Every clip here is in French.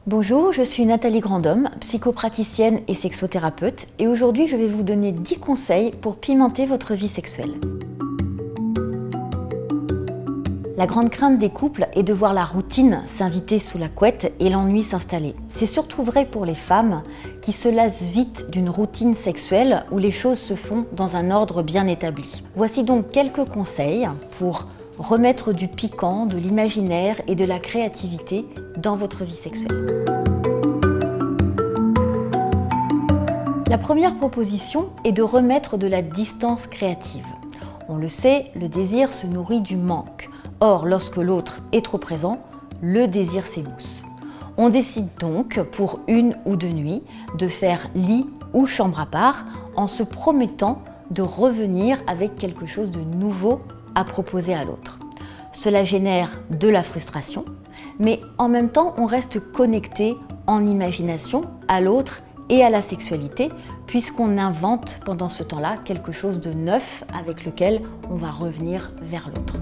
Bonjour, je suis Nathalie Grandhomme, psychopraticienne et sexothérapeute, et aujourd'hui je vais vous donner 10 conseils pour pimenter votre vie sexuelle. La grande crainte des couples est de voir la routine s'inviter sous la couette et l'ennui s'installer. C'est surtout vrai pour les femmes qui se lassent vite d'une routine sexuelle où les choses se font dans un ordre bien établi. Voici donc quelques conseils pour remettre du piquant, de l'imaginaire et de la créativité dans votre vie sexuelle. La première proposition est de remettre de la distance créative. On le sait, le désir se nourrit du manque. Or, lorsque l'autre est trop présent, le désir s'émousse. On décide donc, pour une ou deux nuits, de faire lit ou chambre à part en se promettant de revenir avec quelque chose de nouveau à proposer à l'autre. Cela génère de la frustration, mais en même temps, on reste connecté en imagination à l'autre et à la sexualité, puisqu'on invente pendant ce temps-là quelque chose de neuf avec lequel on va revenir vers l'autre.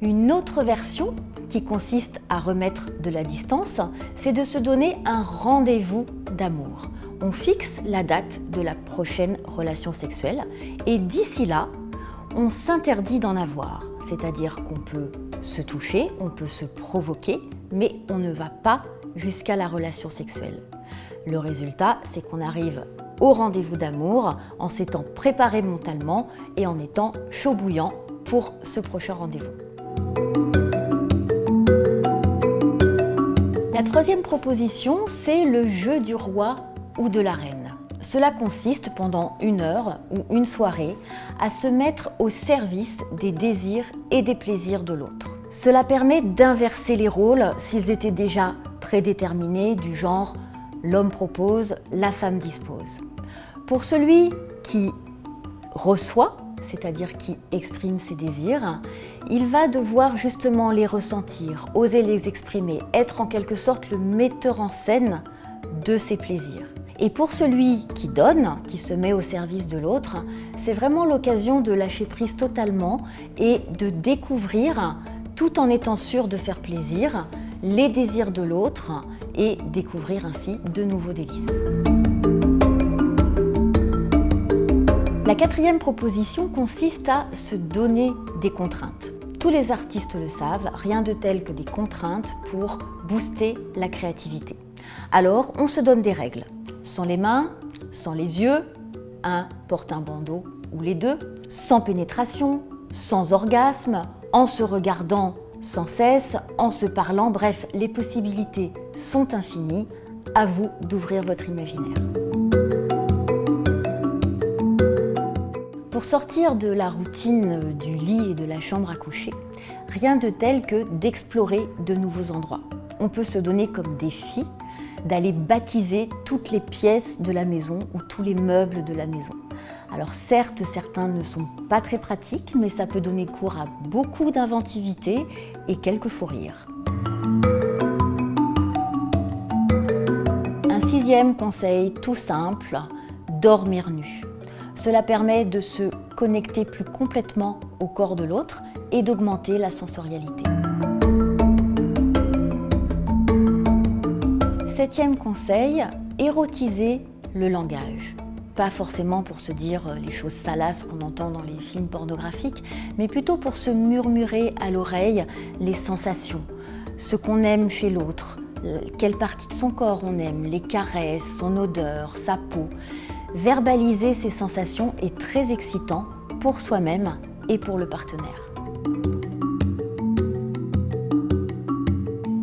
Une autre version qui consiste à remettre de la distance, c'est de se donner un rendez-vous d'amour. On fixe la date de la prochaine relation sexuelle et d'ici là, on s'interdit d'en avoir. C'est-à-dire qu'on peut se toucher, on peut se provoquer, mais on ne va pas jusqu'à la relation sexuelle. Le résultat, c'est qu'on arrive au rendez-vous d'amour en s'étant préparé mentalement et en étant chaud bouillant pour ce prochain rendez-vous. La troisième proposition, c'est le jeu du roi ou de la reine. Cela consiste pendant une heure ou une soirée à se mettre au service des désirs et des plaisirs de l'autre. Cela permet d'inverser les rôles s'ils étaient déjà prédéterminés, du genre l'homme propose, la femme dispose. Pour celui qui reçoit, c'est-à-dire qui exprime ses désirs, il va devoir justement les ressentir, oser les exprimer, être en quelque sorte le metteur en scène de ses plaisirs. Et pour celui qui donne, qui se met au service de l'autre, c'est vraiment l'occasion de lâcher prise totalement et de découvrir, tout en étant sûr de faire plaisir, les désirs de l'autre et découvrir ainsi de nouveaux délices. La quatrième proposition consiste à se donner des contraintes. Tous les artistes le savent, rien de tel que des contraintes pour booster la créativité. Alors, on se donne des règles. Sans les mains, sans les yeux, un porte un bandeau ou les deux, sans pénétration, sans orgasme, en se regardant sans cesse, en se parlant, bref, les possibilités sont infinies. À vous d'ouvrir votre imaginaire. Pour sortir de la routine du lit et de la chambre à coucher, rien de tel que d'explorer de nouveaux endroits. On peut se donner comme défi d'aller baptiser toutes les pièces de la maison ou tous les meubles de la maison. Alors certes, certains ne sont pas très pratiques, mais ça peut donner cours à beaucoup d'inventivité et quelques fous rires. Un sixième conseil tout simple, dormir nu. Cela permet de se connecter plus complètement au corps de l'autre et d'augmenter la sensorialité. Septième conseil, érotiser le langage. Pas forcément pour se dire les choses salaces qu'on entend dans les films pornographiques, mais plutôt pour se murmurer à l'oreille les sensations, ce qu'on aime chez l'autre, quelle partie de son corps on aime, les caresses, son odeur, sa peau. Verbaliser ces sensations est très excitant pour soi-même et pour le partenaire.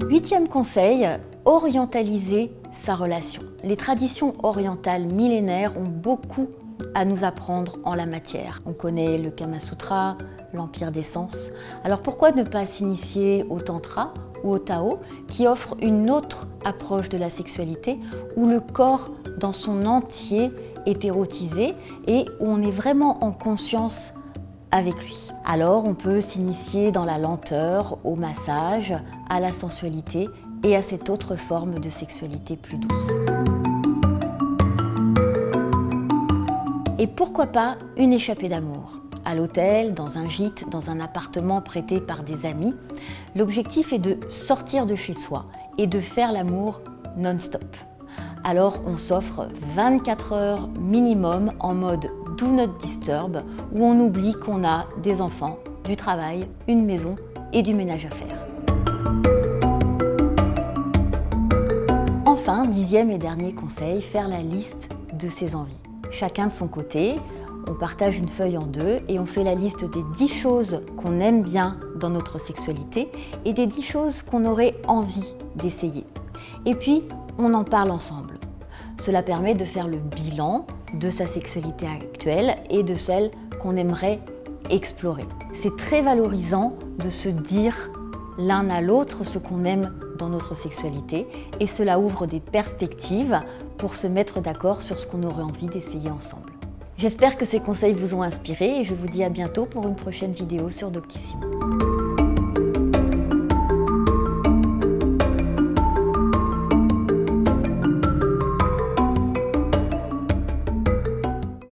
Huitième conseil, orientaliser sa relation. Les traditions orientales millénaires ont beaucoup à nous apprendre en la matière. On connaît le Kama Sutra, l'Empire des Sens. Alors pourquoi ne pas s'initier au Tantra ou au Tao, qui offre une autre approche de la sexualité, où le corps dans son entier est érotisé et où on est vraiment en conscience avec lui. Alors on peut s'initier dans la lenteur, au massage, à la sensualité et à cette autre forme de sexualité plus douce. Et pourquoi pas une échappée d'amour? à l'hôtel, dans un gîte, dans un appartement prêté par des amis. L'objectif est de sortir de chez soi et de faire l'amour non-stop. Alors on s'offre 24 heures minimum en mode Do Not Disturb, où on oublie qu'on a des enfants, du travail, une maison et du ménage à faire. Enfin, 10e et dernier conseil, faire la liste de ses envies. Chacun de son côté, on partage une feuille en deux et on fait la liste des 10 choses qu'on aime bien dans notre sexualité et des 10 choses qu'on aurait envie d'essayer. Et puis, on en parle ensemble. Cela permet de faire le bilan de sa sexualité actuelle et de celle qu'on aimerait explorer. C'est très valorisant de se dire l'un à l'autre ce qu'on aime dans notre sexualité et cela ouvre des perspectives pour se mettre d'accord sur ce qu'on aurait envie d'essayer ensemble. J'espère que ces conseils vous ont inspiré et je vous dis à bientôt pour une prochaine vidéo sur Doctissimo.